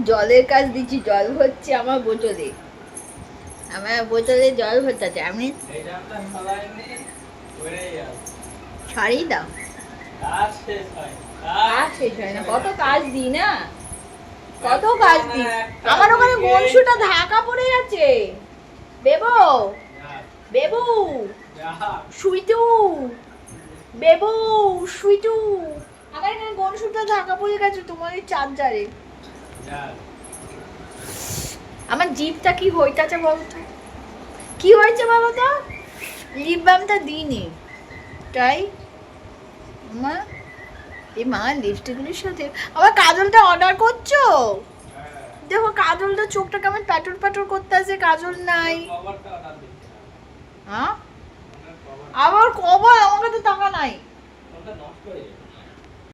জলের কাজ দিচ্ছি, জল হচ্ছে আমার বোতলে, জল ভরতে আমি ছাড়িয়ে দাও। কাজ শেষ হয় না, কত কাজ দিই না, কত কাজ দিই। আমার ওখানে গনশুটা ঢাকা পড়ে আছে। বেবু, বেবু, সুইটু, বেবু, সুইটু, আমার এখানে গনশুটা ঢাকা পড়ে গেছে তোমার এই চার্জারে। আমার জিভটা কি হইতাছে বলতো, কি হয়েছে বলো তো? লিপ বামটা দিইনি তাই মা। এই মা লিপস্টিকগুলির সাথে আবার কাজলটা অর্ডার করছো? দেখো কাজলটা চোখটা কেমন প্যাটর প্যাটর করতে আছে, কাজল নাই। হ্যাঁ আবার কভার, আমার কাছে টাকা নাই।